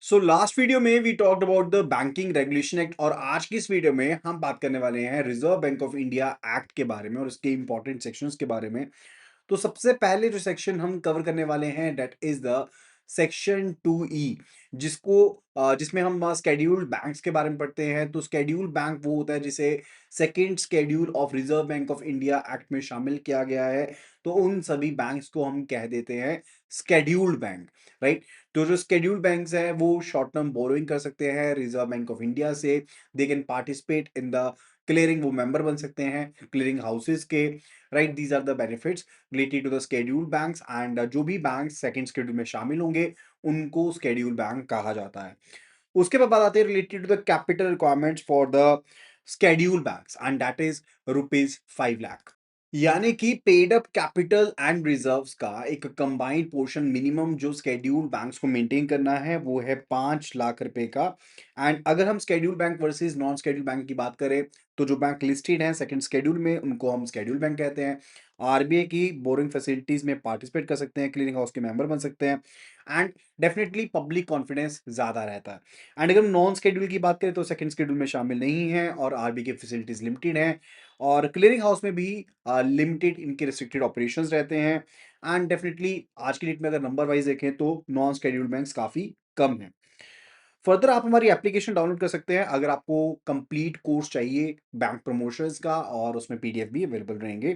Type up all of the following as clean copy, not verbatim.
सो last video में we talked about the banking regulation act और आज की इस वीडियो में हम बात करने वाले हैं reserve bank of India act के बारे में और इसके इंपॉर्टेंट सेक्शंस के बारे में। तो सबसे पहले जो सेक्शन हम कवर करने वाले हैं that is the section 2E, जिसमें हम स्केड्यूल्ड बैंक्स के बारे में पढ़ते हैं। तो स्केड्यूल्ड बैंक वो होता है जिसे second schedule of Reserve bank of India act में शामिल किया गया है। तो उन सभी बैंक्स को हम कह देते हैं स्केड्यूल्ड बैंक, राइट। तो जो स्केड्यूल्ड बैंक्स हैं वो शॉर्ट टर्म बोरोइंग कर सकते हैं रिजर्व बैंक ऑफ इंडिया से। They can participate in the clearing, वो मेंबर बन सकते हैं क्लियरिंग हाउसेस के, right. These are the benefits related to the scheduled banks and जो भी बैंक सेकंड शेड्यूल में शामिल होंगे उनको स्केड्यूल बैंक कहा जाता है। उसके बाद बात आती है related to the capital requirements for the schedule banks and that is ₹5 lakh. यानी कि paid up capital and reserves का एक कंबाइंड पोर्शन मिनिमम जो स्केड्यूल बैंक्स को मेंटेन करना है वो है ₹5 लाख का। एंड अगर हम schedule bank versus non schedule bank की बात करें तो जो बैंक लिस्टेड हैं सेकंड स्केड्यूल में उनको हम स्केड्यूल बैंक कहते हैं। आरबीआई की बोरिंग फैसिलिटीज में पार्टिसिपेट कर सकते हैं, क्लियरिंग हाउस के मेंबर बन सकते हैं एंड डेफिनेटली पब्लिक कॉन्फिडेंस ज्यादा रहता है। एंड अगर हम नॉन स्केड्यूल की बात करें तो सेकंड स्केड्यूल में शामिल नहीं है और आरबीआई की फैसिलिटीज लिमिटेड हैं और क्लियरिंग हाउस में भी लिमिटेड इनके रिस्ट्रिक्टेड ऑपरेशंस रहते हैं। एंड डेफिनेटली आज की डेट में अगर नंबर वाइज देखें तो नॉन स्केड्यूल्ड बैंक्स काफी कम हैं। फर्दर आप हमारी एप्लीकेशन डाउनलोड कर सकते हैं अगर आपको कंप्लीट कोर्स चाहिए बैंक प्रमोशंस का और उसमें पीडीएफ भी अवेलेबल रहेंगे,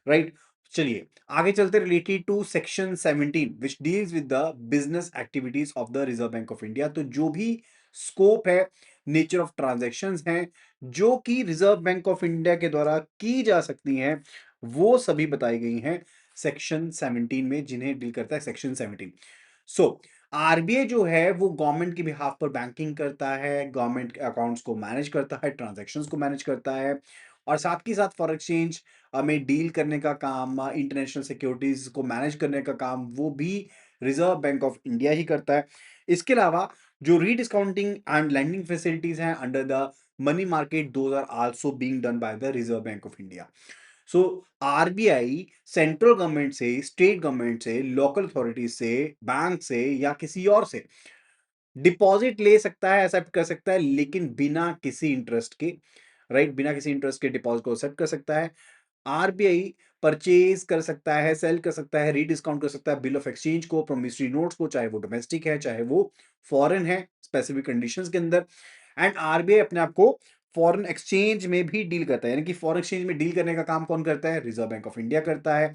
राइट। चलिए आगे चलते related to section 17 which deals with the business activities of the reserve bank of India. तो जो भी स्कोप है, नेचर ऑफ ट्रांजैक्शंस हैं जो कि रिजर्व बैंक ऑफ इंडिया के द्वारा की जा सकती हैं वो सभी बताई गई हैं सेक्शन 17 में, जिन्हें डील करता है सेक्शन 17। सो आरबीआई जो है वो गवर्नमेंट के बिहाफ पर बैंकिंग करता है, गवर्नमेंट अकाउंट्स को मैनेज करता है, ट्रांजैक्शंस को मैनेज करता है और साथ ही साथ फॉरेन एक्सचेंज में डील करने का काम, इंटरनेशनल सिक्योरिटीज को मैनेज करने का काम वो भी रिजर्व बैंक ऑफ इंडिया ही करता है। इसके अलावा जो रीडिस्काउंटिंग एंड लैंडिंग फैसिलिटीज हैं under the money market those are also being done by the reserve bank of India. So RBI central government से, स्टेट गवर्नमेंट से, लोकल अथॉरिटीज से, बैंक से या किसी और से डिपॉजिट ले सकता है, एक्सेप्ट कर सकता है, लेकिन बिना किसी इंटरेस्ट के, राइट। बिना किसी इंटरेस्ट के डिपॉजिट को एक्सेप्ट कर सकता है। आरबीआई परचेज कर सकता है, सेल कर सकता है, रीडिस्काउंट कर सकता है बिल ऑफ एक्सचेंज को, प्रोमिसरी नोट्स को, चाहे वो डोमेस्टिक है चाहे वो फॉरेन है, स्पेसिफिक कंडीशंस के अंदर। एंड आरबीआई अपने आप को फॉरेन एक्सचेंज में भी डील करता है, यानी कि फॉरेन एक्सचेंज में डील करने का काम कौन करता है? रिजर्व बैंक ऑफ इंडिया करता है।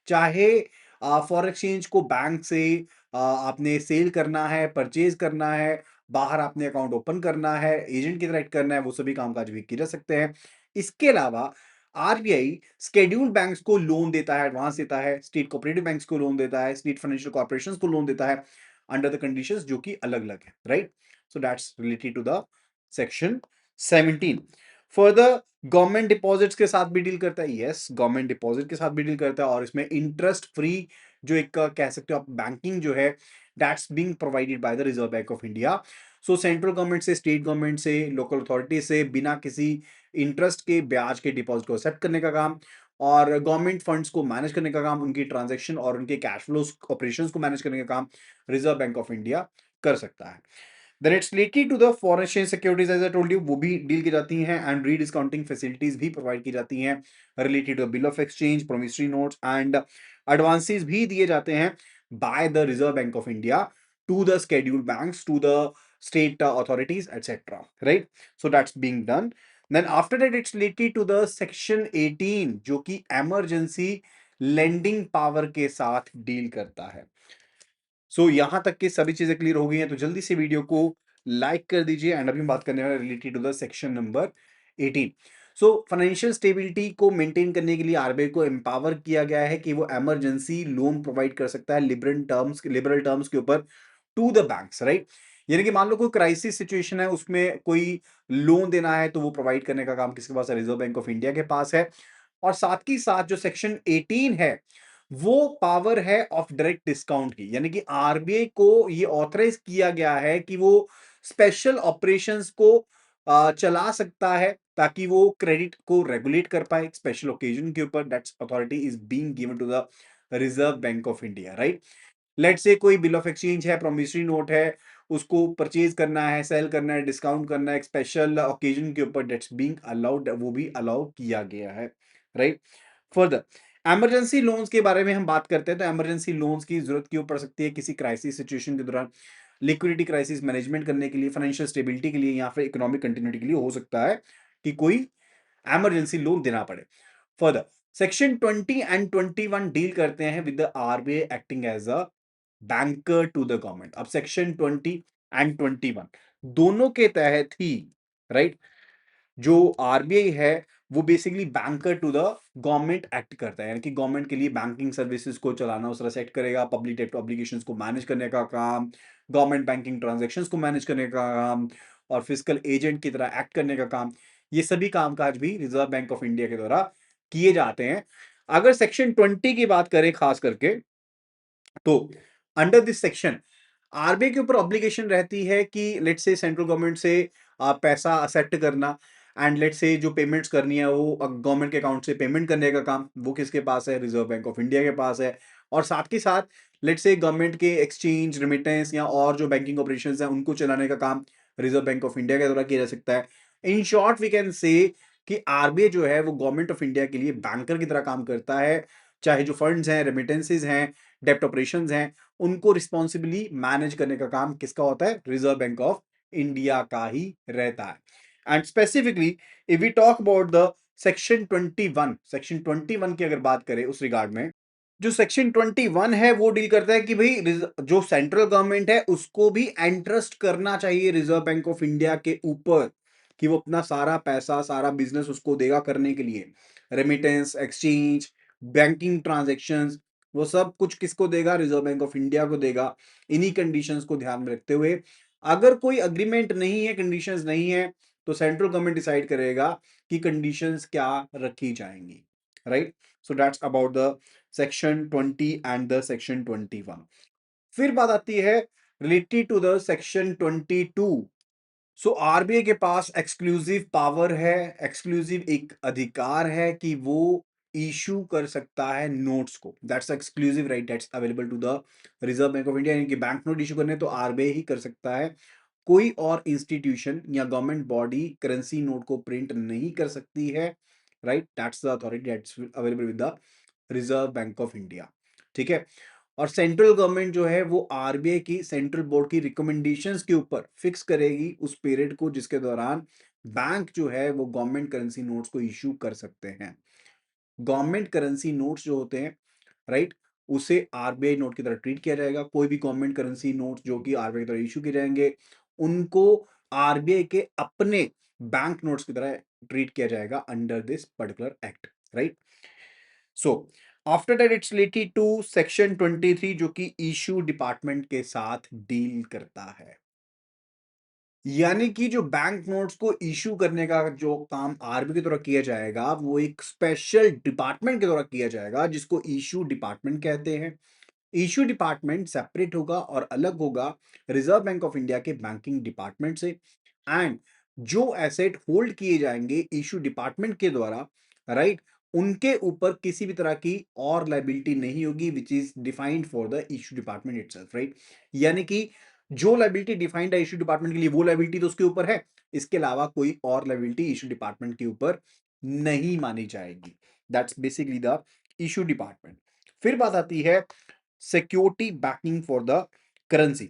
चाहे फॉरेन एक्सचेंज को बैंक से आपने सेल करना है, परचेज करना है, बाहर आपने अकाउंट ओपन करना है, एजेंट की तरह एक्ट करना है, वो सभी कामकाज भी किए जा सकते हैं। इसके अलावा आरबीआई स्केड्यूल्ड बैंक्स को लोन देता है, एडवांस देता है, स्टेट कोऑपरेटिव बैंक्स को लोन देता है, स्टेट फाइनेंशियल कॉर्पोरेशंस को लोन देता है अंडर द कंडीशंस जो कि अलग-अलग है, right. So that's related to the section 17। Further government deposits के साथ भी डील करता है, यस गवर्नमेंट डिपॉजिट के साथ भी डील करता है और इसमें इंटरेस्ट फ्री जो एक कह सकते हो आप बैंकिंग जो है that's being provided by the reserve bank of India. So central government से, स्टेट गवर्नमेंट से, लोकल अथॉरिटी से बिना किसी इंटरेस्ट के, ब्याज के डिपॉजिट को एक्सेप्ट करने का काम और गवर्नमेंट फंड्स को मैनेज करने का काम, उनकी ट्रांजैक्शन और उनके कैश फ्लोस ऑपरेशंस को मैनेज करने का काम रिजर्व बैंक ऑफ इंडिया कर सकता है। Then it's related to the foreign exchange securities, as I told you, वो भी डील की जाती हैं एंड रीडिस्काउंटिंग फैसिलिटीज भी प्रोवाइड की जाती हैं related to bill of exchange, promissory notes and advances भी दिए जाते हैं by the reserve bank of India to the scheduled banks, to the state authorities, etc. Right? So that's being done. Then after that, it's related to the section 18 जो कि emergency lending power के साथ deal करता है। सो यहां तक के सभी चीजें क्लियर हो गई हैं तो जल्दी से वीडियो को लाइक कर दीजिए एंड अभी हम बात करने वाले related to the section number 18। So financial stability को मेंटेन करने के लिए आरबीआई को एम्पावर किया गया है कि वो इमरजेंसी लोन प्रोवाइड कर सकता है लिबरल टर्म्स के ऊपर टू द बैंक्स, राइट। यानी कि मान लो कोई क्राइसिस सिचुएशन है, उसमें कोई लोन देना है तो वो प्रोवाइड करने का काम किसके पास है? रिजर्व बैंक ऑफ इंडिया के पास है। और साथ ही साथ जो सेक्शन 18 है वो पावर है ऑफ डायरेक्ट डिस्काउंट की, यानी कि आरबीआई को ये ऑथराइज किया गया है कि वो स्पेशल ऑपरेशंस को चला सकता है ताकि वो क्रेडिट को रेगुलेट कर पाए स्पेशल ओकेजन के ऊपर। That's authority is being given to the reserve bank of India, right. Let's say कोई बिल ऑफ एक्सचेंज है, प्रोमिसरी नोट है, उसको परचेज करना है, सेल करना है, डिस्काउंट करना है, एक स्पेशल ओकेजन के ऊपर दैट्स बीइंग अलाउड, वो भी अलाउ किया गया है, राइट। फर्दर इमरजेंसी लोन्स के बारे में हम बात करते हैं, तो इमरजेंसी लोन्स की जरूरत क्यों पड़ सकती है किसी क्राइसिस सिचुएशन के दौरान, लिक्विडिटी क्राइसिस मैनेजमेंट करने के लिए, फाइनेंशियल स्टेबिलिटी के लिए, या फिर इकोनॉमिक कंटिन्यूटी के लिए हो सकता है कि कोई इमरजेंसी लोन देना पड़े। फर्दर सेक्शन 20 एंड 21 डील करते हैं with the RBI acting as a banker to the government. अब सेक्शन 20 एंड 21 दोनों के तहत ही, राइट, जो आरबीआई है वो basically banker to the government act करता है, यानी कि गवर्नमेंट के लिए बैंकिंग सर्विसेज को चलाना, उस तरह सेट करेगा, पब्लिक डेट ऑब्लिगेशंस को मैनेज करने का काम, गवर्नमेंट बैंकिंग ट्रांजैक्शंस को मैनेज करने का काम, और फिजिकल एजेंट की तरह एक्ट करने का काम, ये सभी कामकाज भी रिजर्व बैंक ऑफ इंडिया के द्वारा किए जाते हैं। अगर सेक्शन 20 की बात करें खास करके, तो अंडर दिस सेक्शन आरबीआई के ऊपर ऑब्लिगेशन रहती है कि लेट्स से सेंट्रल गवर्नमेंट से पैसा असेप्ट करना, एंड लेट्स से जो पेमेंट्स करनी है वो गवर्नमेंट के अकाउंट से पेमेंट करने का काम वो किसके पास है, रिजर्व बैंक ऑफ इंडिया के पास है। और साथ के साथ लेट्स से गवर्नमेंट के एक्सचेंज, रेमिटेंस या और जो बैंकिंग ऑपरेशंस हैं उनको चलाने का काम रिजर्व बैंक ऑफ इंडिया के द्वारा किया जा सकता है। In short we can say कि आरबीआई जो है वो गवर्नमेंट ऑफ इंडिया के लिए बैंकर की तरह काम करता है, चाहे जो फंड्स हैं, रेमिटेंसेज हैं, डेप्ट ऑपरेशंस हैं, उनको रिस्पॉन्सिबली मैनेज करने का काम किसका होता है, रिजर्व बैंक ऑफ इंडिया का ही रहता है। And specifically if we talk about the section 21, section 21 की अगर बात करें उस रिगार्ड में, जो सेक्शन 21 है वो डील करता है कि भाई जो सेंट्रल गवर्नमेंट है उसको भी इंटरेस्ट करना चाहिए रिजर्व बैंक ऑफ इंडिया के ऊपर, कि वो अपना सारा पैसा, सारा बिजनेस उसको देगा करने के लिए, रेमिटेंस, एक्सचेंज, बैंकिंग ट्रांजैक्शंस, वो सब कुछ किसको देगा, रिजर्व बैंक ऑफ इंडिया को देगा। इन्हीं कंडीशंस को ध्यान में रखते हुए अगर कोई अग्रीमेंट नहीं है, कंडीशंस नहीं है, तो सेंट्रल गवर्नमेंट डिसाइड करेगा कि कंडीशंस क्या रखी जाएंगी, right. So that's about the section 20 and the section 21। फिर बात आती है related to the section 22। So RBI के पास एक्सक्लूसिव पावर है, एक्सक्लूसिव एक अधिकार है कि वो इशू कर सकता है नोट्स को, that's exclusive right that's available to the reserve bank of India, यानी कि बैंक नोट इशू करने तो आरबीआई ही कर सकता है, कोई और इंस्टीट्यूशन या गवर्नमेंट बॉडी करेंसी नोट को प्रिंट नहीं कर सकती है, right. That's the authority that's available with the reserve bank of India, ठीक है। और सेंट्रल गवर्नमेंट जो है वो आरबीआई की सेंट्रल बोर्ड की रिकमेंडेशंस के ऊपर फिक्स करेगी उस पीरियड को जिसके दौरान बैंक जो है वो गवर्नमेंट करेंसी नोट्स को इशू कर सकते हैं। गवर्नमेंट करेंसी नोट्स जो होते हैं, राइट, उसे आरबीआई नोट की तरह ट्रीट किया जाएगा। कोई भी गवर्नमेंट करेंसी नोट जो कि आरबीआई की तरह इशू किए जाएंगे उनको आरबीआई के अपने बैंक नोट्स की तरह ट्रीट किया जाएगा under this particular act, right. So after that it's related to section 23 जो कि इशू डिपार्टमेंट के साथ डील करता है, यानी कि जो बैंक नोट्स को इशू करने का जो काम आरबीआई के द्वारा किया जाएगा वो एक स्पेशल डिपार्टमेंट के द्वारा किया जाएगा जिसको इशू डिपार्टमेंट कहते हैं। इशू डिपार्टमेंट सेपरेट होगा और अलग होगा रिजर्व बैंक ऑफ इंडिया के बैंकिंग डिपार्टमेंट से। एंड जो एसेट होल्ड किए जाएंगे इशू डिपार्टमेंट के द्वारा, राइट, उनके ऊपर किसी भी तरह की और लाइबिलिटी नहीं होगी which is defined for the issue department itself, right. यानी कि जो लाइबिलिटी डिफाइंड है इशू डिपार्टमेंट के लिए वो लाइबिलिटी तो उसके ऊपर है, इसके अलावा कोई और लाइबिलिटी इशू डिपार्टमेंट के ऊपर नहीं मानी जाएगी। That's basically the issue department. फिर बात आती है security banking for the currency.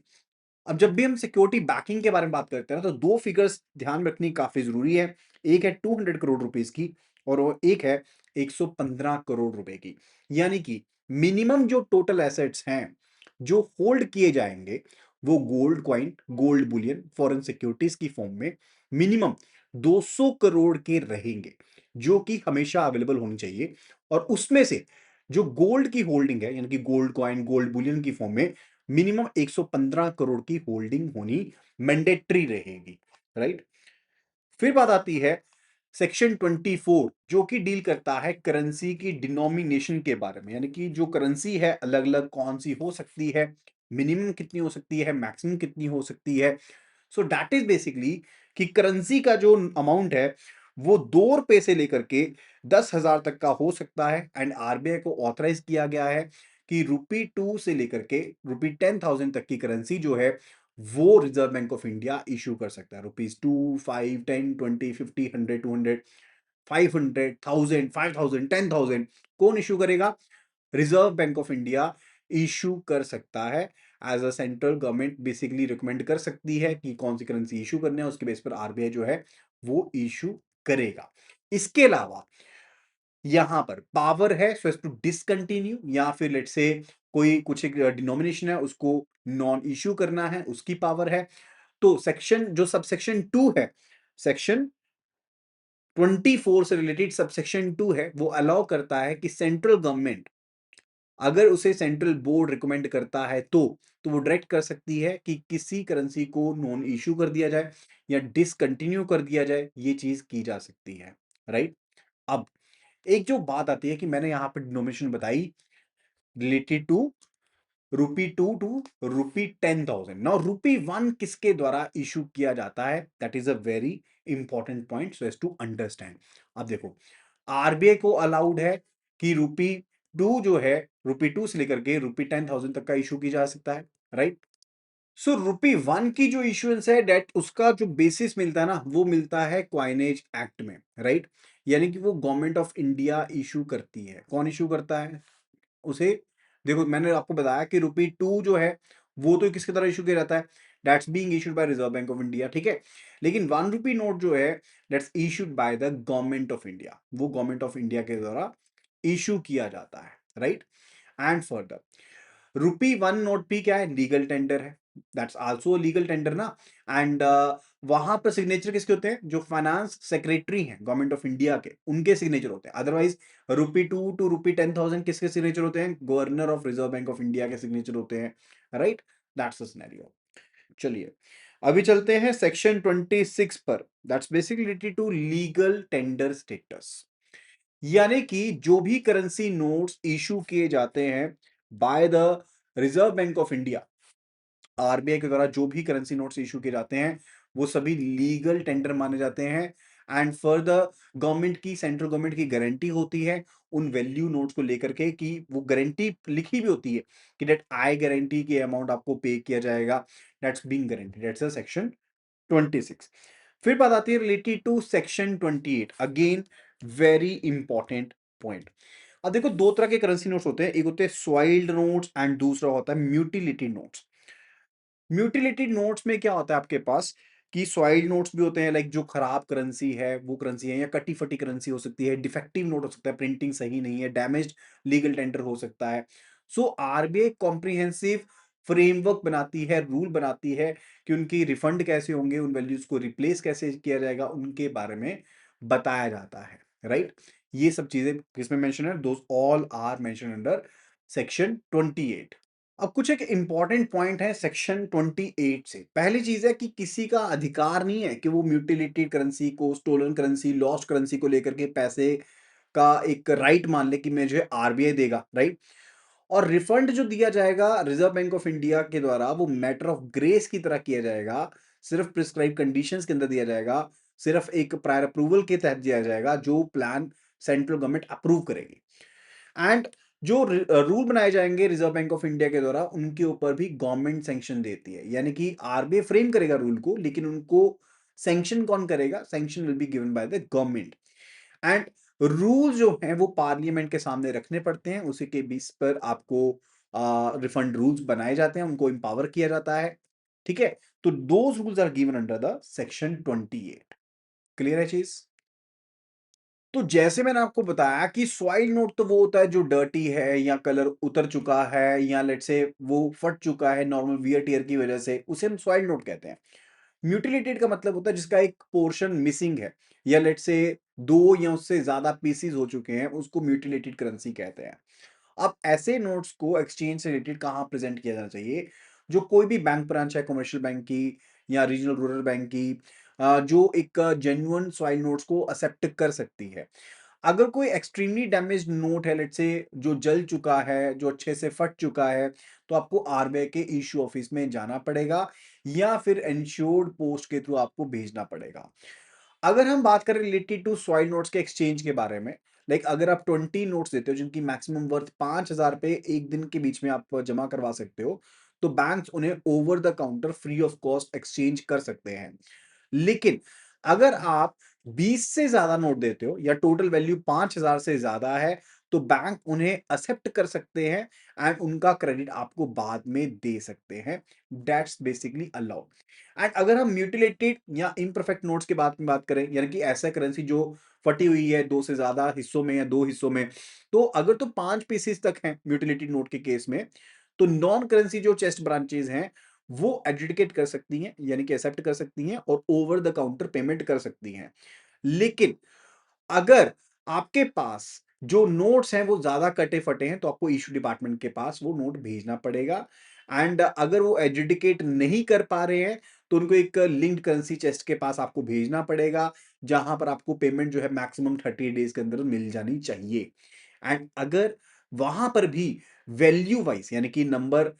अब जब भी हम सिक्योरिटी बैकिंग के बारे में बात करते हैं तो दो फिगर्स ध्यान में रखनी काफी जरूरी है। एक है 200 करोड़ रुपीस की और वो एक है 115 करोड़ रुपए की। यानी कि मिनिमम जो टोटल एसेट्स हैं जो होल्ड किए जाएंगे वो gold coin, gold Boolean, foreign securities की फॉर्म में मिनिमम 200 करोड़ के रहेंगे जो कि हमेशा अवेलेबल होनी चाहिए। और उसमें से जो गोल्ड की होल्डिंग है यानी कि गोल्ड कॉइन, गोल्ड बुलियन की फॉर्म में मिनिमम 115 करोड़ की होल्डिंग होनी मैंडेटरी रहेगी, राइट। फिर बात आती है सेक्शन 24 जो कि डील करता है करेंसी की डिनोमिनेशन के बारे में, यानी कि जो करेंसी है अलग अलग कौन सी हो सकती है, मिनिमम कितनी हो सकती है, मैक्सिमम कितनी हो सकती है। सो दैट इज बेसिकली कि करेंसी का जो अमाउंट है वो 2 रुपए से लेकर के 10,000 तक का हो सकता है। एंड आरबीआई को ऑथराइज किया गया है कि ₹2 से लेकर के ₹10,000 तक की करेंसी जो है वो reserve bank of India issue कर सकता है। ₹2, 5, 10, 20, 50, 100, 200, 500, 1000, 5000, 10,000 कौन इशू करेगा? Reserve bank of India issue कर सकता है। As a central government basically recommend कर सकती है कि कौन सी करेंसी इशू करनी है, उसके बेस पर आरबीआई जो है वो इशू करेगा। इसके अलावा यहां पर पावर है सो एज टू डिसकंटिन्यू, या फिर लेट से कोई कुछ एक डिनोमिनेशन है उसको नॉन इशू करना है, उसकी पावर है। तो सेक्शन जो सबसेक्शन 2 है, सेक्शन 24 से रिलेटेड सबसेक्शन 2 है, वो अलाउ करता है कि सेंट्रल गवर्नमेंट अगर उसे सेंट्रल बोर्ड रिकमेंड करता है तो वो डायरेक्ट कर सकती है कि किसी करेंसी को नॉन इशू कर दिया जाए या डिसकंटिन्यू कर दिया जाए, ये चीज की जा सकती है। राइट। अब एक जो बात आती है कि मैंने यहां पर डिनोमिनेशन बताई रिलेटेड टू ₹2 to ₹10,000। नाउ ₹1 किसके द्वारा इशू किया जाता है, that is a very important point so as to understand. अब देखो, आरबीआई को अलाउड है कि ₹2 जो है, ₹2 से लेकर के ₹10,000 तक का इशू की जा सकता है। राइट। सो ₹1 की जो इशुएंस है डेट उसका जो बेसिस मिलता है ना, वो मिलता है क्वाइनेज एक्ट में। राइट। यानी कि वो गवर्नमेंट ऑफ इंडिया इशू करती है। कौन इशू करता है उसे? देखो, मैंने आपको बताया कि ₹2 जो है वो तो किसके द्वारा इशू किया जाता है, that's being issued by reserve bank of India. ठीक है। लेकिन ₹1 नोट जो है that's issued by the government of India, वो गवर्नमेंट ऑफ इंडिया के द्वारा इशू किया जाता है। राइट। एंड फर्दर ₹1 नोट भी क्या है, लीगल टेंडर है, दैट्स आल्सो लीगल टेंडर ना। एंड वहां पर सिग्नेचर किसके होते हैं? जो फाइनेंस सेक्रेटरी हैं गवर्नमेंट ऑफ इंडिया के, उनके सिग्नेचर होते हैं। अदरवाइज ₹2 to ₹10,000 किसके सिग्नेचर होते हैं? Governor of Reserve bank of India के सिग्नेचर होते हैं। राइट। That's the scenario. चलिए, अभी चलते हैं सेक्शन 26 पर, that's basically related to legal tender status. यानी कि जो भी करेंसी नोट्स इशू किए जाते हैं by the reserve bank of India, RBI के द्वारा जो भी करेंसी नोट्स इशू किए जाते हैं वो सभी लीगल टेंडर माने जाते हैं। एंड फर्दर गवर्नमेंट की, सेंट्रल गवर्नमेंट की गारंटी होती है उन वैल्यू नोट्स को लेकर के, कि वो गारंटी लिखी भी होती है कि डेट आई गारंटी की अमाउंट आपको पे किया जाएगा, that's being guarantee, that's a section 26। फिर बात आती है related to section 28, again very important point. अब देखो, दो तरह के करेंसी नोट्स होते हैं, एक होते हैं स्वाइल्ड नोट्स एंड दूसरा होता है म्यूटिलिटी नोट्स। म्यूटिलिटी नोट्स में क्या होता है आपके पास कि सॉइल नोट्स भी होते हैं, लाइक जो खराब करेंसी है वो करेंसी है, या कटी फटी करेंसी हो सकती है, डिफेक्टिव नोट हो सकता है, प्रिंटिंग सही नहीं है, डैमेज्ड लीगल टेंडर हो सकता है। सो आरबीआई कॉम्प्रिहेंसिव फ्रेमवर्क बनाती है, रूल बनाती है कि उनकी रिफंड कैसे होंगे, उन वैल्यूज को रिप्लेस कैसे किया जाएगा, उनके बारे में बताया जाता है। राइट। ये सब चीजें किसमें मेंशन है? Those all are mention under section 28। अब कुछ एक इंपॉर्टेंट पॉइंट है सेक्शन 28 से। पहली चीज है कि किसी का अधिकार नहीं है कि वो म्यूटिलिटी करेंसी को, स्टोलन करेंसी, लॉस्ट करेंसी को लेकर के पैसे का एक राइट मान ले कि मुझे आरबीआई देगा। राइट। और रिफंड जो दिया जाएगा रिजर्व बैंक ऑफ इंडिया के द्वारा वो मैटर ऑफ ग्रेस की तरह किया जाएगा, सिर्फ प्रिस्क्राइब कंडीशंस के अंदर दिया जाएगा, सिर्फ एक प्रायर अप्रूवल के तहत दिया जाएगा जो प्लान सेंट्रल गवर्नमेंट अप्रूव करेगी। एंड जो रूल बनाए जाएंगे रिजर्व बैंक ऑफ इंडिया के द्वारा, उनके ऊपर भी गवर्नमेंट सैंक्शन देती है। यानी कि आरबीआई फ्रेम करेगा रूल को, लेकिन उनको सैंक्शन कौन करेगा? Sanction will be given by the government. And rule जो हैं वो पार्लियामेंट के सामने रखने पड़ते हैं, उसी के बेस पर आपको रिफंड रूल्स बनाए जाते हैं, उनको एम्पावर किया जाता है। ठीक है। तो those rules are given under the section 28। Clear है चीज? तो जैसे मैंने आपको बताया कि सॉइल नोट तो वो होता है जो डर्टी है, या कलर उतर चुका है, या लेट से वो फट चुका है नॉर्मल वियर टियर की वजह से, उसे हम सॉइल नोट कहते हैं। म्यूटिलेटेड का मतलब होता है जिसका एक पोर्शन मिसिंग है, या लेट से दो या उससे ज्यादा पीसीज हो चुके हैं, उसको म्यूटिलेटेड करेंसी कहते हैं। अब ऐसे नोट्स को एक्सचेंज से रिलेटेड कहाँ प्रेजेंट किया जाना चाहिए? जो कोई भी बैंक ब्रांच है कमर्शियल बैंक की या रीजनल रूरल बैंक की, जो एक जेन्युइन सॉइल नोट्स को एक्सेप्ट कर सकती है। अगर कोई एक्सट्रीमली डैमेज नोट है, लेट से जो जल चुका है, जो अच्छे से फट चुका है, तो आपको आरबीआई के इश्यू ऑफिस में जाना पड़ेगा, या फिर इंश्योर्ड पोस्ट के थ्रू आपको भेजना पड़ेगा। अगर हम बात करें रिलेटेड टू सॉइल नोट्स के एक्सचेंज के बारे में, लाइक अगर आप 20 नोट्स देते हो जिनकी मैक्सिमम वर्थ 5,000 रुपए एक दिन के बीच में आप जमा करवा सकते हो, तो बैंक्स उन्हें over the counter free of cost exchange कर सकते हैं। लेकिन अगर आप 20 से ज्यादा नोट देते हो या टोटल वैल्यू 5,000 से ज्यादा है, तो बैंक उन्हें एक्सेप्ट कर सकते हैं एंड उनका क्रेडिट आपको बाद में दे सकते हैं। That's basically allowed. एंड अगर हम म्यूटिलेटेड या इम्परफेक्ट नोट्स के बात करें, यानी कि ऐसा करेंसी जो फटी हुई है दो से ज्यादा हिस्सों में या दो हिस्सों में, तो अगर तो 5 पीसेस तक हैं म्यूटिलेटेड नोट के केस में, तो नॉन करेंसी जो चेस्ट ब्रांचेस हैं वो एडजुडिकेट कर सकती हैं, यानी कि एक्सेप्ट कर सकती हैं और ओवर द काउंटर पेमेंट कर सकती हैं। लेकिन अगर आपके पास जो नोट्स हैं वो ज्यादा कटे फटे हैं, तो आपको इशू डिपार्टमेंट के पास वो नोट भेजना पड़ेगा। एंड अगर वो एजुडिकेट नहीं कर पा रहे हैं, तो उनको एक लिंक्ड करेंसी चेस्ट के पास आपको भेजना पड़ेगा, जहां पर आपको पेमेंट जो है मैक्सिमम 30 डेज के अंदर मिल जानी चाहिए। एंड अगर वहां पर भी वैल्यू वाइज, यानी कि नंबर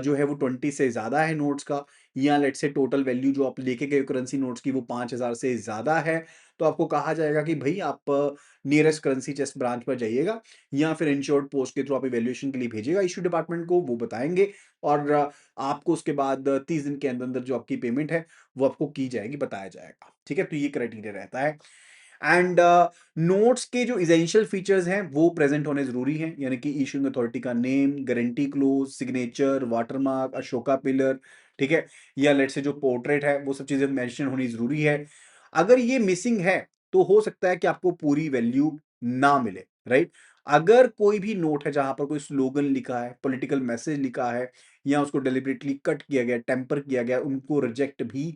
जो है वो 20 से ज्यादा है नोट्स का, या लेट से टोटल वैल्यू जो आप लेके गए करेंसी नोट्स की वो 5,000 से ज्यादा है, तो आपको कहा जाएगा कि भाई आप नियरेस्ट करेंसी चेस्ट ब्रांच पर जाइएगा, या फिर इंश्योर्ड पोस्ट के थ्रू आप इवैल्यूएशन के लिए भेजिएगा इशू डिपार्टमेंट को, वो बताएंगे और आपको उसके बाद 30 दिन के अंदर अंदर जो आपकी पेमेंट है वो आपको की जाएगी, बताया जाएगा। ठीक है, तो ये क्राइटेरिया रहता है। एंड नोट्स के जो इसेंशियल फीचर्स हैं वो प्रेजेंट होने जरूरी हैं, यानी कि इशूइंग अथॉरिटी का name, guarantee close, signature, watermark, Ashoka pillar, ठीक है, या लेट से जो पोर्ट्रेट है वो सब चीजें मेंशन होनी जरूरी है। अगर ये मिसिंग है तो हो सकता है कि आपको पूरी वैल्यू ना मिले, राइट। अगर कोई भी नोट है जहां पर कोई स्लोगन लिखा है, पॉलिटिकल मैसेज लिखा है, या उसको डेलिबरेटली कट किया गया, टेम्पर किया गया, उनको रिजेक्ट भी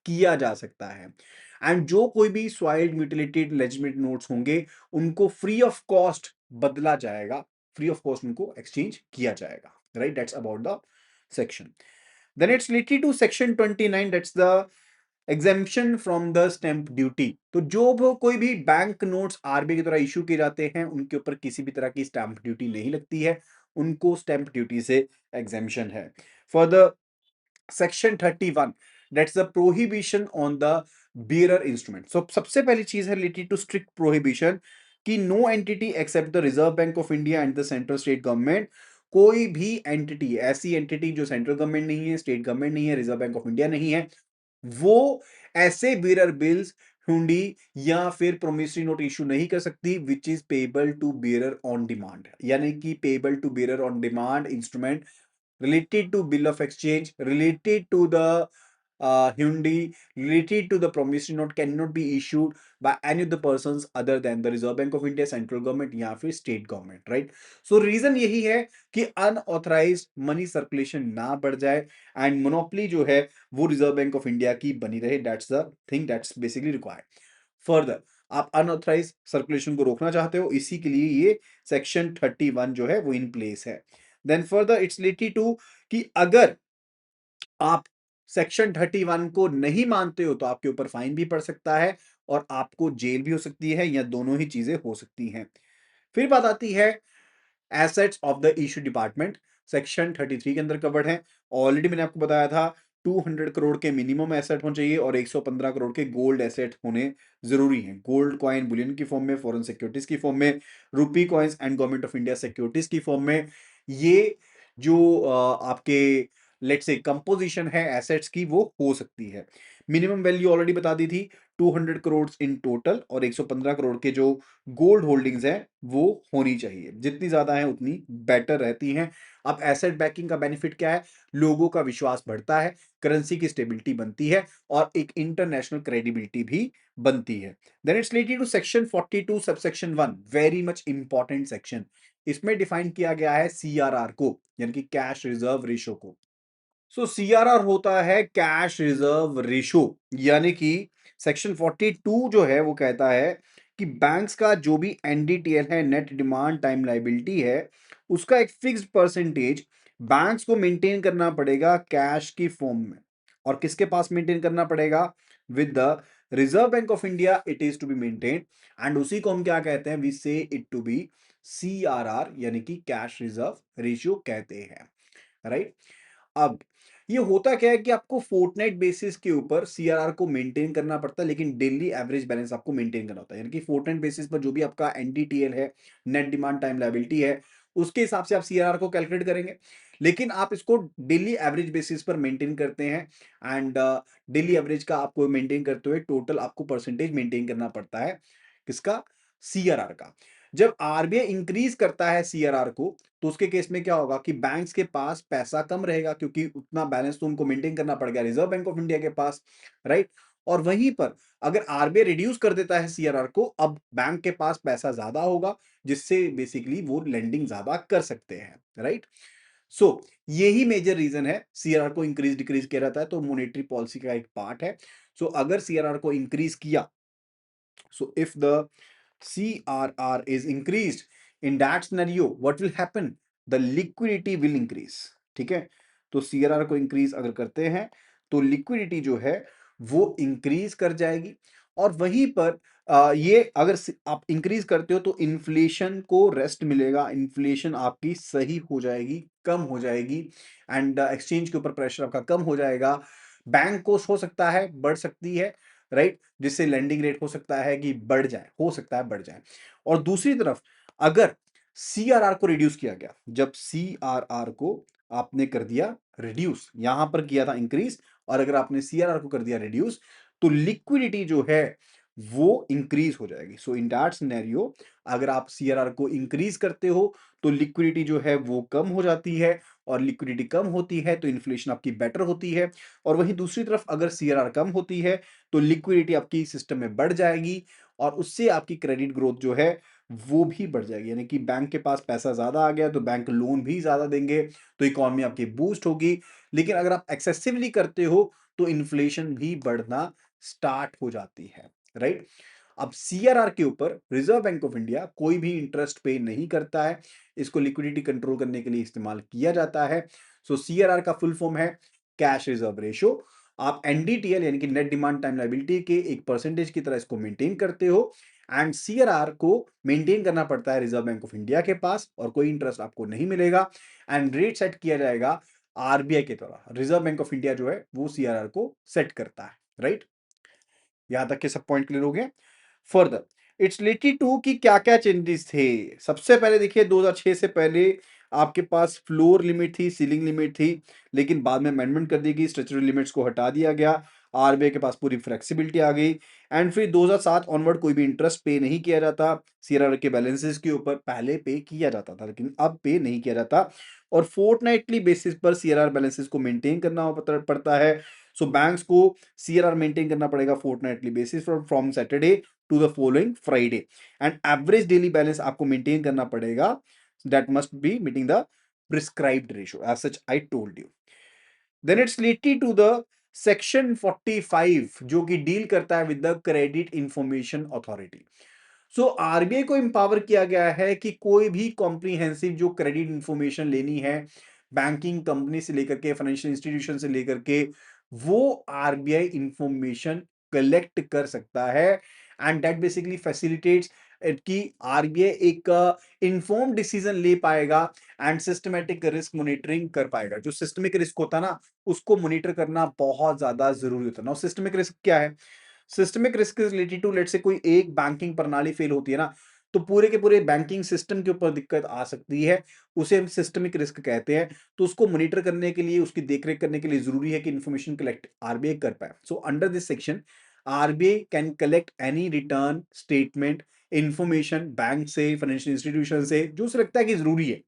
किया जा सकता है। एंड जो कोई भी स्वाइल्ड म्यूटिलेटेड लेजिटिमेट नोट्स होंगे उनको फ्री ऑफ कॉस्ट बदला जाएगा, फ्री ऑफ कॉस्ट उनको एक्सचेंज किया जाएगा, right. That's about the section. Then it's related to section 29, that's the exemption from the stamp duty. तो जो कोई भी बैंक नोट्स आरबीआई के द्वारा इशू किए जाते हैं उनके ऊपर किसी भी तरह की स्टैंप ड्यूटी नहीं लगती है, उनको स्टैंप ड्यूटी से एग्जेम्पशन है। For the section 31, that's the prohibition on the bearer instrument. So सबसे पहली चीज है रिलेटेड टू स्ट्रिक्ट प्रोहिबिशन कि no entity except the reserve bank of India and the central state government, कोई भी entity, ऐसी एंटिटी जो सेंट्रल गवर्नमेंट नहीं है, स्टेट गवर्नमेंट नहीं है, रिजर्व बैंक ऑफ इंडिया नहीं है, वो ऐसे बियरर बिल्स, हुंडी या फिर प्रोमिसरी नोट इशू नहीं कर सकती which is payable to bearer on demand, यानी कि payable to bearer on demand instrument related to bill of exchange, related to the hundi, related to the promissory note cannot be issued by any of the persons other than the Reserve Bank of India, central government या फिर state government, right? So reason यही है कि unauthorized money circulation ना बढ़ जाए and monopoly जो है वो Reserve Bank of India की बनी रहे। That's the thing that's basically required. Further, आप अनऑथराइज सर्कुलेशन को रोकना चाहते हो, इसी के लिए ये सेक्शन 31 जो है वो इन प्लेस है। Then further it's related to कि अगर आप सेक्शन 31 को नहीं मानते हो तो आपके ऊपर फाइन भी पड़ सकता है और आपको जेल भी हो सकती है, या दोनों ही चीजें हो सकती हैं। फिर बात आती है assets of the issue department, section 33 के अंदर कवर्ड है। ऑलरेडी मैंने आपको बताया था 200 करोड़ के मिनिमम एसेट होने चाहिए और 115 करोड़ के गोल्ड एसेट होने जरूरी हैं। गोल्ड कॉइन बुलियन की फॉर्म में, फॉरेन सिक्योरिटीज की फॉर्म में, rupee coins and government of India securities की फॉर्म में। ये जो आपके लेट से कंपोजिशन है एसेट्स की वो हो सकती है। मिनिमम वैल्यू ऑलरेडी बता दी थी 200 करोड़ इन टोटल, और 115 करोड़ के जो गोल्ड होल्डिंग्स हैं वो होनी चाहिए, जितनी ज्यादा है उतनी बेटर रहती हैं। अब एसेट बैकिंग का बेनिफिट क्या है? लोगों का विश्वास बढ़ता है, करेंसी की स्टेबिलिटी बनती है और एक इंटरनेशनल क्रेडिबिलिटी भी बनती है। Then it's related to section 42 subsection 1, very much important section. इसमें डिफाइन किया गया है सीआरआर को, यानी कि कैश रिजर्व रेशो को। सो सीआरआर होता है कैश रिजर्व रेशो, यानी कि सेक्शन 42 जो है वो कहता है कि बैंक्स का जो भी एनडीटीएल है, नेट डिमांड टाइम लायबिलिटी है, उसका एक फिक्स्ड परसेंटेज बैंक्स को मेंटेन करना पड़ेगा कैश की फॉर्म में। और किसके पास मेंटेन करना पड़ेगा? With the reserve bank of India it is to be maintain, and उसी को हम क्या कहते हैं? वी से इट टू बी सीआरआर, यानी कि कैश रिजर्व रेशियो कहते हैं, राइट। अब ये होता क्या है कि आपको फोर्टनाइट बेसिस के ऊपर सीआरआर को मेंटेन करना पड़ता है, लेकिन डेली एवरेज बैलेंस आपको मेंटेन करना होता है, यानी कि फोर्टनाइट बेसिस पर जो भी आपका एनडीटीएल है, नेट डिमांड टाइम लायबिलिटी है, उसके हिसाब से आप सीआरआर को कैलकुलेट करेंगे। लेकिन आप इसको डेली एवरेज बेसिस पर मेंटेन करते हैं एंड डेली एवरेज का आपको मेंटेन करते हुए टोटल आपको परसेंटेज मेंटेन करना पड़ता है किसका, सीआरआर का। जब आरबीआई इंक्रीज करता है सीआरआर को तो उसके केस में क्या होगा कि बैंक्स के पास पैसा कम रहेगा क्योंकि उतना बैलेंस तो उनको मेंटेन करना पड़ेगा रिजर्व बैंक ऑफ इंडिया के पास, राइट। और वहीं पर अगर आरबीआई रिड्यूस कर देता है सीआरआर को, अब बैंक के पास पैसा ज्यादा होगा जिससे बेसिकली वो लेंडिंग ज्यादा कर सकते हैं, राइट। सो यही मेजर रीजन है सीआरआर को इंक्रीज डिक्रीज किया जाता है, तो मॉनेटरी पॉलिसी का एक पार्ट है। सो अगर सीआरआर को इंक्रीज किया, so if the CRR is increased, in that scenario, what will happen? The liquidity will increase. ठीक है, तो CRR को इंक्रीज अगर करते हैं तो लिक्विडिटी जो है वो इंक्रीज कर जाएगी। और वहीं पर ये अगर आप इंक्रीज करते हो तो इन्फ्लेशन को रेस्ट मिलेगा, इन्फ्लेशन आपकी सही हो जाएगी, कम हो जाएगी एंड एक्सचेंज के ऊपर प्रेशर आपका कम हो जाएगा। बैंक कोस्ट हो सकता है बढ़ सकती है, राइट, जिससे लेंडिंग रेट हो सकता है कि बढ़ जाए, हो सकता है बढ़ जाए। और दूसरी तरफ अगर सीआरआर को रिड्यूस किया गया, जब सीआरआर को आपने कर दिया रिड्यूस, यहां पर किया था इंक्रीज, और अगर आपने सीआरआर को कर दिया रिड्यूस तो लिक्विडिटी जो है वो इंक्रीज हो जाएगी। सो इन दैट सिनेरियो अगर आप सीआरआर को इंक्रीज करते हो तो लिक्विडिटी जो है वो कम हो जाती है, और लिक्विडिटी कम होती है तो इन्फ्लेशन आपकी बेटर होती है। और वहीं दूसरी तरफ अगर सीआरआर कम होती है तो लिक्विडिटी आपकी सिस्टम में बढ़ जाएगी, और उससे आपकी क्रेडिट ग्रोथ जो है वो भी बढ़ जाएगी, यानी कि बैंक के पास पैसा ज्यादा आ गया तो बैंक लोन भी ज्यादा देंगे, तो इकोनॉमी आपकी बूस्ट होगी। लेकिन अगर आप एक्सेसिवली करते हो तो इन्फ्लेशन भी बढ़ना स्टार्ट हो जाती है, राइट। अब सीआरआर के ऊपर रिजर्व बैंक ऑफ इंडिया कोई भी इंटरेस्ट पे नहीं करता है, इसको लिक्विडिटी कंट्रोल करने के लिए इस्तेमाल किया जाता है। सो सीआरआर का फुल फॉर्म है कैश रिजर्व रेशियो। आप एनडीटीएल यानी कि नेट डिमांड टाइम लायबिलिटी के एक परसेंटेज की तरह इसको मेंटेन करते हो, एंड सीआरआर को मेंटेन करना पड़ता है रिजर्व बैंक ऑफ इंडिया के पास, और कोई इंटरेस्ट आपको नहीं मिलेगा, एंड रेट सेट किया जाएगा आरबीआई के द्वारा। रिजर्व बैंक ऑफ इंडिया जो है वो सीआरआर को सेट करता है, राइट। यहां तक के सब पॉइंट क्लियर हो गए। फर्दर इट्स रिलेटेड टू कि क्या क्या चेंजेस थे। सबसे पहले देखिए 2006 से पहले आपके पास फ्लोर लिमिट थी, सीलिंग लिमिट थी, लेकिन बाद में अमेंडमेंट कर दी गई, स्ट्रक्चरल लिमिट्स को हटा दिया गया, आरबीआई के पास पूरी फ्लेक्सिबिलिटी आ गई। एंड फिर 2007 ऑनवर्ड कोई भी इंटरेस्ट पे नहीं किया जाता सीआरआर के बैलेंसेस के ऊपर, पहले पे किया जाता था लेकिन अब पे नहीं किया जाता। और फोर्टनाइटली बेसिस पर सीआरआर बैलेंसेस को मेंटेन करना पड़ता है। सो बैंक्स को सीआरआर मेंटेन करना पड़ेगा fortnightly basis from Saturday to the following Friday, and average daily balance आपको मेंटेन करना पड़ेगा, that must be meeting the prescribed ratio as such I told you. Then it's related to the section 45 जो कि deal करता है with the credit information authority. So RBI को empower किया गया है कि कोई भी कॉम्प्रिहेंसिव जो क्रेडिट इंफॉर्मेशन लेनी है बैंकिंग कंपनी से लेकर के, फाइनेंशियल इंस्टीट्यूशन से लेकर के, वो आरबीआई इंफॉर्मेशन कलेक्ट कर सकता है, एंड दैट बेसिकली फैसिलिटेट्स कि आरबीआई एक इन्फॉर्म डिसीजन ले पाएगा एंड सिस्टमेटिक रिस्क मॉनिटरिंग कर पाएगा। जो सिस्टमिक रिस्क होता है ना, उसको मॉनिटर करना बहुत ज्यादा जरूरी होता है ना। सिस्टमिक रिस्क क्या है? Systemic risk is related to, let's say कोई एक बैंकिंग प्रणाली फेल होती है ना, तो पूरे के पूरे बैंकिंग सिस्टम के ऊपर दिक्कत आ सकती है, उसे हम सिस्टमिक रिस्क कहते हैं। तो उसको मॉनिटर करने के लिए, उसकी देखरेख करने के लिए जरूरी है कि इंफॉर्मेशन कलेक्ट आरबीआई कर पाए। So under this section RBI can collect any return statement information bank से, फाइनेंशियल इंस्टीट्यूशन से, जो उसे लगता है कि जरूरी है।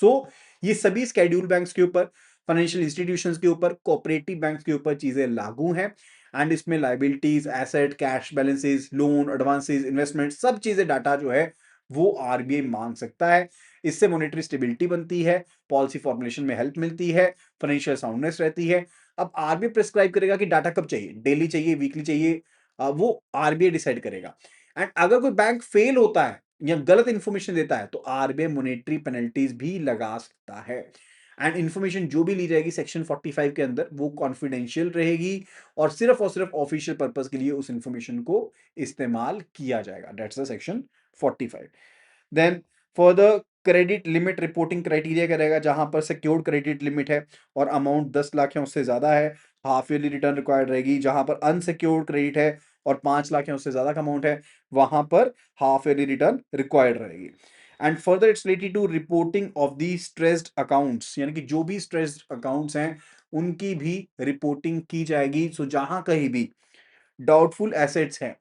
सो ये सभी स्केड्यूल बैंक्स के ऊपर, फाइनेंशियल इंस्टीट्यूशंस के ऊपर, कोऑपरेटिव बैंक्स के ऊपर चीजें लागू हैं, एंड इसमें liabilities, asset, cash balances, loan, advances, investment, सब चीजें डाटा जो है वो आरबीआई मांग सकता है। इससे मॉनेटरी स्टेबिलिटी बनती है, पॉलिसी फॉर्मुलेशन में हेल्प मिलती है, फाइनेंशियल साउंडनेस रहती है। अब आरबीआई प्रिस्क्राइब करेगा कि डाटा कब चाहिए, डेली चाहिए, वीकली चाहिए, वो आरबीआई डिसाइड करेगा। एंड अगर कोई बैंक फेल होता है या गलत इंफॉर्मेशन देता है तो आरबीआई मॉनेटरी पेनल्टीज भी लगा सकता है। एंड इंफॉर्मेशन जो भी ली जाएगी सेक्शन 45 के अंदर वो कॉन्फिडेंशियल रहेगी, और सिर्फ ऑफिशियल पर्पस के लिए उस इंफॉर्मेशन को इस्तेमाल किया जाएगा। That's the section 45। Then for the credit limit reporting criteria का रहेगा, जहां पर सिक्योर्ड क्रेडिट लिमिट है और अमाउंट 10 लाख या उससे ज्यादा है, हाफ ईयरली रिटर्न रिक्वायर्ड रहेगी। जहां पर अनसिक्योर्ड क्रेडिट है और 5 लाख या उससे ज्यादा का अमाउंट है, वहां पर हाफ ईयरली रिटर्न रिक्वायर्ड रहेगी। And further it's related to reporting of the stressed accounts, यानी कि जो भी स्ट्रेस्ड अकाउंट्स हैं उनकी भी रिपोर्टिंग की जाएगी। सो जहां कहीं भी डाउटफुल एसेट्स हैं,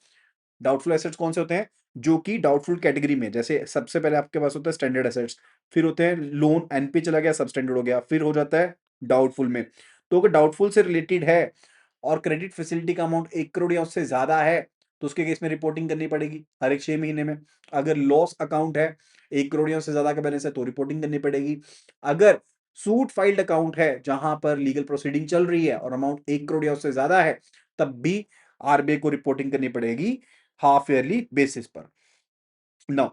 डाउटफुल एसेट्स कौन से होते हैं, जो कि डाउटफुल कैटेगरी में, जैसे सबसे पहले आपके पास होता है स्टैंडर्ड एसेट्स, फिर होते हैं लोन एनपी चला गया सब स्टैंडर्ड हो गया, फिर हो जाता है डाउटफुल में। तो अगर डाउटफुल से रिलेटेड है और क्रेडिट फैसिलिटी का अमाउंट 1 करोड़ या उससे ज्यादा है तो उसके केस में रिपोर्टिंग करनी पड़ेगी हर एक 6 महीने में। अगर लॉस अकाउंट है, 1 करोड़ या उससे ज्यादा का बैलेंस है तो रिपोर्टिंग करनी पड़ेगी। अगर सूट फाइल्ड अकाउंट है जहां पर लीगल प्रोसीडिंग चल रही है और अमाउंट 1 करोड़ या उससे ज्यादा है, तब भी आरबीआई को रिपोर्टिंग करनी पड़ेगी हाफ ईयरली बेसिस पर। Now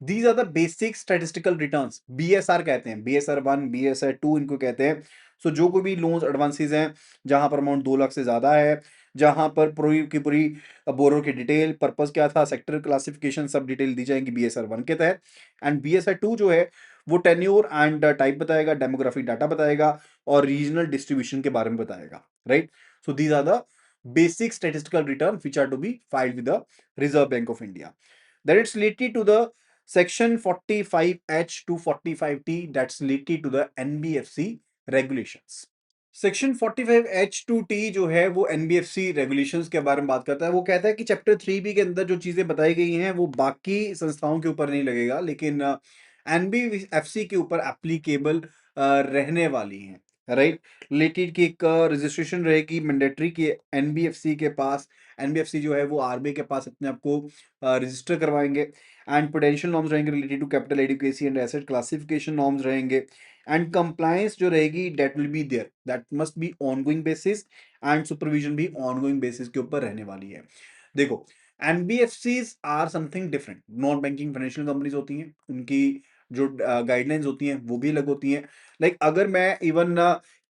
these are the basic statistical returns, BSR कहते हैं, बीएसआर 1 बीएसआर 2 इनको कहते हैं। सो जो कोई भी लोन्स एडवांसेस हैं जहां पर अमाउंट 2 लाख से ज्यादा है, जहां पर पूरी की पूरी बोरो की डिटेल, पर्पस क्या था, सेक्टर क्लासिफिकेशन, सब डिटेल दी जाएंगी बीएसआर 1 के तहत। एंड बीएसआर 2 जो है वो टेन्योर एंड टाइप बताएगा, डेमोग्राफिक डाटा बताएगा और रीजनल डिस्ट्रीब्यूशन के बारे में बताएगा, right. So these are the basic statistical return which are to be filed with the reserve bank of India. Then it's related to the section 45H to 45T, that's related to the NBFC regulations। Section 45H to T जो है वो NBFC regulations के बारे में बात करता है। वो कहता है कि चैप्टर 3B के अंदर जो चीजें बताई गई हैं वो बाकी संस्थाओं के ऊपर नहीं लगेगा, लेकिन एनबीएफसी के ऊपर एप्लीकेबल रहने वाली हैं, राइट। रिलेटेड की एक रजिस्ट्रेशन रहेगी मैंडेटरी की एनबीएफसी के पास। एनबीएफसी जो है वो आरबीआई के पास अपने आप को रजिस्टर करवाएंगे। एंड पोटेंशियल नॉर्म्स रहेंगे related to capital adequacy and asset classification norms रहेंगे। एंड कंप्लायंस जो रहेगी that will be there, that must be ongoing basis, and supervision भी ऑनगोइंग बेसिस के ऊपर रहने वाली है। देखो NBFCs are something different, non banking financial companies होती हैं, उनकी जो गाइडलाइंस होती हैं वो भी अलग होती हैं। लाइक अगर मैं इवन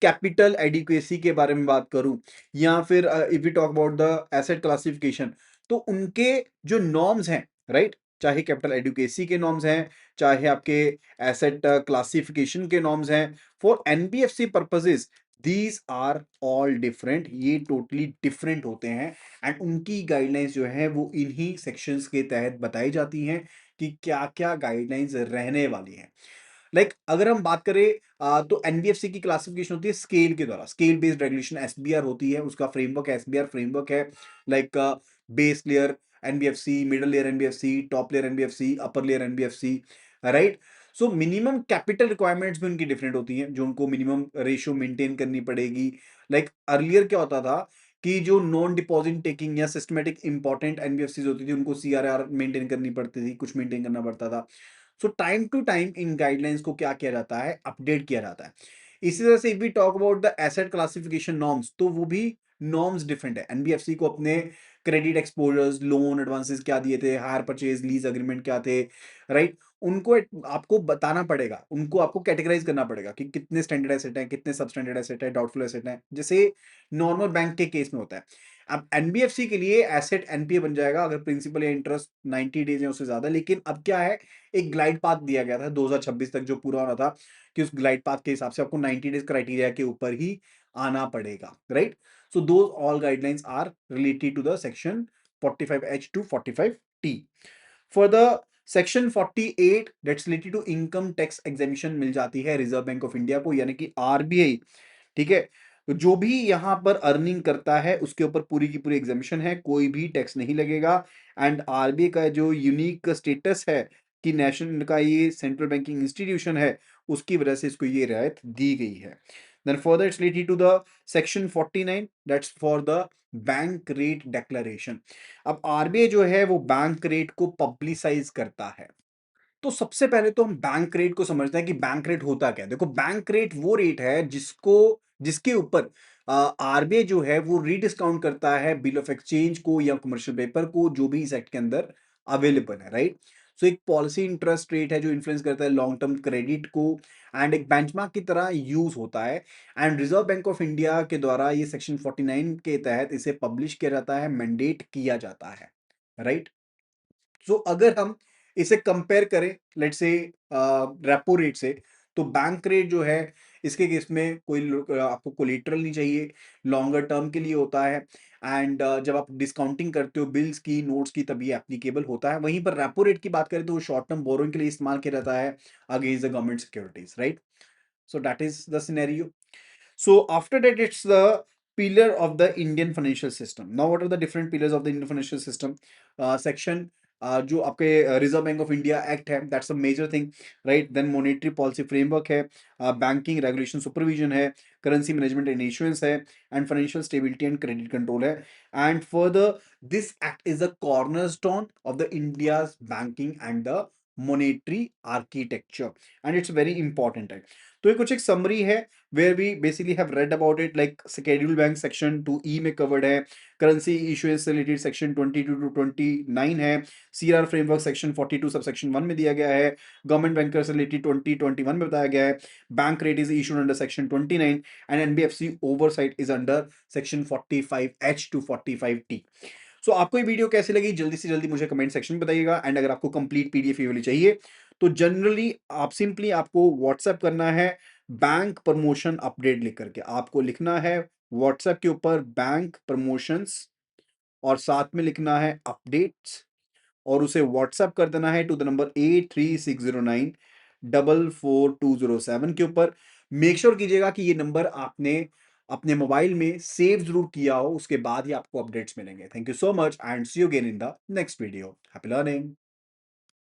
कैपिटल एडिक्वेसी के बारे में बात करूं या फिर if we talk about the asset classification, तो उनके जो नॉर्म्स हैं, राइट, चाहे कैपिटल एडुकेसी के नॉर्म्स हैं, चाहे आपके एसेट क्लासिफिकेशन के नॉर्म्स हैं, for NBFC purposes these are all different, ये टोटली डिफरेंट होते हैं। एंड उनकी गाइडलाइंस जो है वो इन्हीं सेक्शंस के तहत बताई जाती हैं कि क्या क्या गाइडलाइंस रहने वाली हैं। लाइक अगर हम बात करें तो एनबीएफसी की क्लासिफिकेशन होती है स्केल के द्वारा, स्केल बेस्ड रेगुलेशन एसबीआर होती है, उसका फ्रेमवर्क एसबीआर फ्रेमवर्क है। Like base layer NBFC, middle layer NBFC, top layer NBFC, upper layer NBFC, right. So minimum capital requirements भी उनकी डिफरेंट होती हैं, जो उनको मिनिमम रेशियो मेंटेन करनी पड़ेगी। लाइक अर्लियर क्या होता था कि जो नॉन डिपॉजिट टेकिंग या सिस्टमेटिक इंपॉर्टेंट एनबीएफसी होती थी उनको सीआरआर मेंटेन करनी पड़ती थी, कुछ मेंटेन करना पड़ता था। सो टाइम टू टाइम इन गाइडलाइंस को क्या किया जाता है, अपडेट किया जाता है। इसी तरह से if we talk about the asset classification norms, तो वो भी नॉर्म्स डिफरेंट है। एनबीएफसी को अपने क्रेडिट एक्सपोजर्स, लोन एडवांसेस क्या दिए थे, हायर परचेज लीज अग्रीमेंट क्या थे, राइट, उनको आपको बताना पड़ेगा, उनको आपको कैटेगराइज करना पड़ेगा कि कितने स्टैंडर्ड एसेट है, कितने सब स्टैंडर्ड एसेट है, डाउटफुल एसेट है, जैसे नॉर्मल बैंक के केस में होता है। अब एनबीएफसी के लिए एसेट एनपीए बन जाएगा अगर प्रिंसिपल या इंटरेस्ट 90 डेज या उससे ज्यादा। लेकिन अब क्या है, एक ग्लाइड पाथ दिया गया था 2026 तक जो पूरा होना था, कि उस ग्लाइड पाथ के हिसाब से आपको 90 डेज क्राइटेरिया के ऊपर ही आना पड़ेगा, right. So those all guidelines are related to the section 45H to 45T। For the section 48 that's related to income tax exemption मिल जाती है रिजर्व बैंक ऑफ इंडिया को, यानी कि आरबीआई, ठीक है। तो जो भी यहां पर अर्निंग करता है उसके ऊपर पूरी की पूरी एग्जामिशन है, कोई भी टैक्स नहीं लगेगा। एंड आरबीआई का जो यूनिक स्टेटस है कि नेशनल का ये सेंट्रल बैंकिंग इंस्टीट्यूशन है, उसकी वजह से इसको ये रियायत दी गई है। Then further it's related to the section 49 that's for the bank rate declaration. अब आरबीआई जो है वो बैंक रेट को पब्लिसाइज करता है। तो सबसे पहले तो हम बैंक रेट को समझते हैं कि बैंक रेट होता क्या है। देखो बैंक रेट वो रेट है जिसके ऊपर आरबीआई जो है वो रीडिस्काउंट करता है बिल ऑफ एक्सचेंज को या कमर्शियल पेपर को, जो भी इस एक्ट के अंदर अवेलेबल है, राइट। सो एक पॉलिसी इंटरेस्ट रेट है जो इन्फ्लुएंस करता है लॉन्ग टर्म क्रेडिट को, एंड एक बेंचमार्क की तरह यूज होता है। And reserve bank of India के द्वारा ये सेक्शन 49 के तहत इसे पब्लिश किया जाता है, मैंडेट किया जाता है, राइट। सो अगर हम इसे कंपेयर करें लेट्स से रेपो रेट से, तो बैंक रेट जो है इसके केस में आपको कोलेटरल नहीं चाहिए, लॉन्गर टर्म के लिए होता है एंड जब आप डिस्काउंटिंग करते हो बिल्स की, नोट्स की तब ये एप्लीकेबल होता है। वहीं पर रेपो रेट की बात करें तो वो शॉर्ट टर्म बोरोइंग के लिए इस्तेमाल किया जाता है against the government securities, right? So that is the scenario. So after that, it's the pillar of the Indian financial system. Now, what are the different pillars of the Indian financial system? Section जो आपके Reserve bank of India Act है, that's a major thing, right? Then monetary policy framework है, banking regulation supervision है, currency management and issuance है, and financial stability and credit control है। And further this act is the cornerstone of the India's banking and the monetary architecture, and it's very important है। तो ये कुछ एक summary है where we basically have read about it, like schedule bank section 2E में covered है, currency issuance related section 22 to 29 है, CR framework section 42 subsection 1 में दिया गया है, government bankers related 2021 में बताया गया है, bank rate is issued under section 29 and NBFC oversight is under section 45H to 45T। सो आपको ये वीडियो कैसी लगी जल्दी से जल्दी मुझे कमेंट सेक्शन में बताइएगा, एंड अगर आपको कंप्लीट पीडीएफ ये वाली चाहिए तो जनरली आप सिंपली आपको व्हाट्सएप करना है बैंक प्रमोशन अपडेट लिख करके, आपको लिखना है व्हाट्सएप के ऊपर बैंक प्रमोशंस और साथ में लिखना है अपडेट्स, और उसे व्हाट्सएप कर देना है टू द नंबर 8360944207 के ऊपर। मेक श्योर कीजिएगा कि ये नंबर आपने अपने मोबाइल में सेव जरूर किया हो, उसके बाद ही आपको अपडेट्स मिलेंगे। Thank you so much and see you again in the next video. Happy learning.